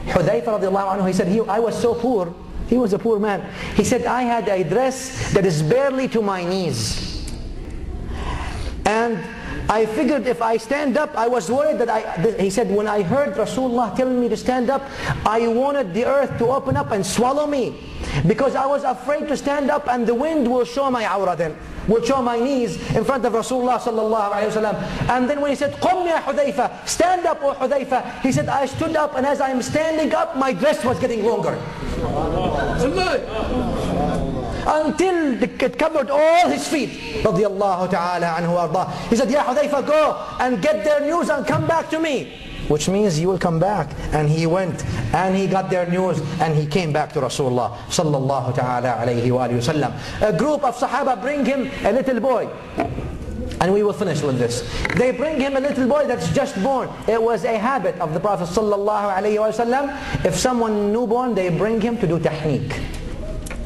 Hudayfa radiallahu anhu, he said, I was so poor. He was a poor man. He said, I had a dress that is barely to my knees. And I figured if I stand up, I was worried that he said, when I heard Rasulullah telling me to stand up, I wanted the earth to open up and swallow me. Because I was afraid to stand up and the wind will show my awrah then, will show my knees in front of Rasulullah sallallahu alayhi wa sallam. And then when he said, Qum ya Hudayfa, stand up O Hudayfa, he said, I stood up, and as I am standing up, my dress was getting longer. Until it covered all his feet. Radiallahu ta'ala anhu arda. He said, Ya Hudayfa, go and get their news and come back to me. Which means you will come back. And he went and he got their news and he came back to Rasulullah sallallahu ta'ala alayhi wa sallam. A group of Sahaba bring him a little boy. And we will finish with this. They bring him a little boy that's just born. It was a habit of the Prophet sallallahu alayhi wa sallam. If someone newborn, they bring him to do tahniq.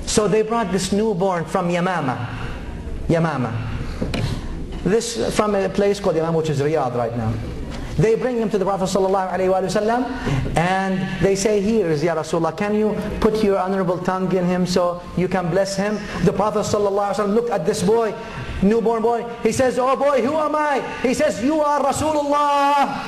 So they brought this newborn from Yamama. This from a place called Yamama, which is Riyadh right now. They bring him to the Prophet ﷺ and they say, here is Ya Rasulullah, can you put your honorable tongue in him so you can bless him? The Prophet ﷺ looked at this boy, newborn boy. He says, oh boy, who am I? He says, you are Rasulullah.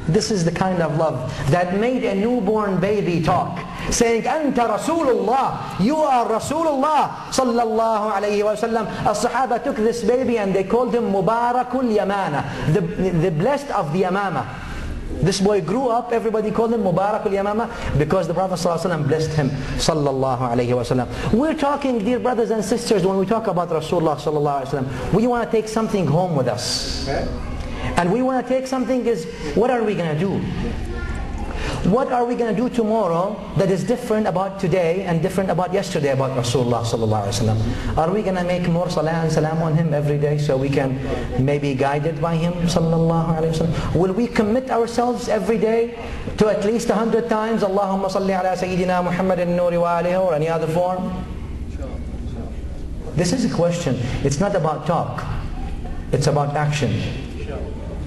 This is the kind of love that made a newborn baby talk, saying, Anta Rasulullah, you are Rasulullah sallallahu alayhi wa sallam. As-Sahaba took this baby and they called him Mubarakul Yamana, the blessed of the Yamama. This boy grew up, everybody called him Mubarakul Yamama because the Prophet sallallahu alayhi wa sallam blessed him sallallahu alayhi wa sallam. We're talking, dear brothers and sisters, when we talk about Rasulullah sallallahu alayhi wa sallam, we want to take something home with us. And we want to take something is, what are we going to do? What are we going to do tomorrow that is different about today and different about yesterday about Rasulullah sallallahu alaihi wasallam? Are we going to make more salah and salam on him every day so we can maybe guided by him sallallahu alaihi wasallam? Will we commit ourselves every day to at least 100 times Allahumma salli ala Sayyidina Muhammad Ninowy wa alihi, or any other form? This is a question. It's not about talk. It's about action.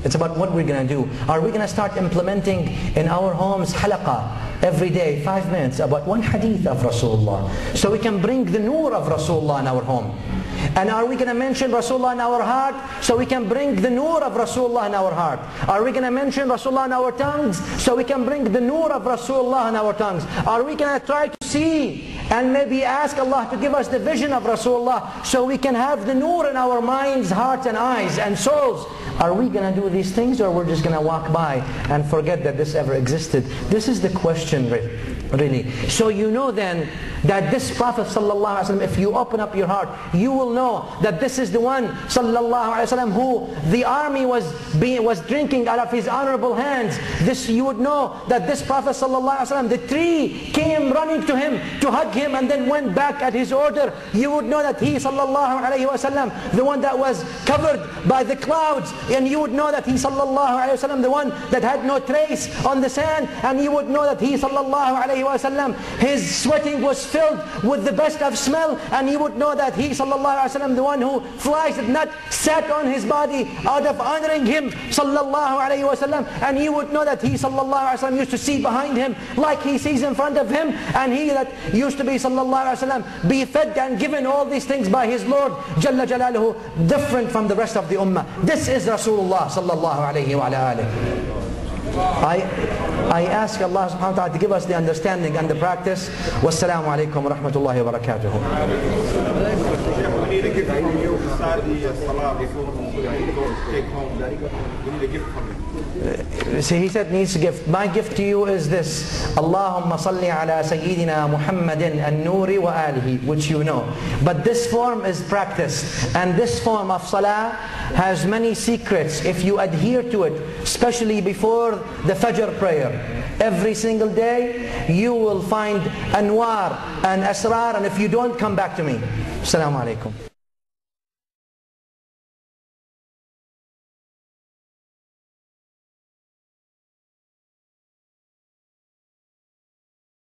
It's about what we're going to do. Are we going to start implementing in our homes halaqah every day, 5 minutes, about one hadith of Rasulullah, so we can bring the nur of Rasulullah in our home? And are we going to mention Rasulullah in our heart so we can bring the nur of Rasulullah in our heart? Are we going to mention Rasulullah in our tongues so we can bring the nur of Rasulullah in our tongues? Are we going to try to see and maybe ask Allah to give us the vision of Rasulullah so we can have the nur in our minds, hearts and eyes and souls? Are we going to do these things, or we're just going to walk by and forget that this ever existed? This is the question really. So you know then that this Prophet sallallahu alaihi wasallam, if you open up your heart, you will know that this is the one sallallahu alaihi wasallam who the army was drinking out of his honorable hands. This, you would know that this Prophet sallallahu alaihi wasallam, the tree came running to him to hug him and then went back at his order. You would know that he sallallahu alaihi wasallam, the one that was covered by the clouds, and you would know that he sallallahu alaihi wasallam, the one that had no trace on the sand, and you would know that he sallallahu alaihi wasallam, his sweating was filled with the best of smell, and he would know that he sallallahu alaihi wasallam, the one who flies did not sat on his body out of honoring him sallallahu alaihi wasallam, and he would know that he sallallahu alaihi wasallam used to see behind him like he sees in front of him, and he that used to be sallallahu alaihi wasallam be fed and given all these things by his Lord Jalla Jalaluhu, different from the rest of the ummah. This is Rasulullah sallallahu alaihi wa alihi. I ask Allah subhanahu wa ta'ala to give us the understanding and the practice. Wassalamu alaikum wa rahmatullahi wa barakatuh. See, he said needs a gift. My gift to you is this: Allahumma salli ala Sayyidina Muhammadin an-Nuri wa alihi, which you know. But this form is practice, and this form of salah has many secrets. If you adhere to it, especially before the Fajr prayer, every single day, you will find anwar and asrar, and if you don't, come back to me. Assalamu alaikum.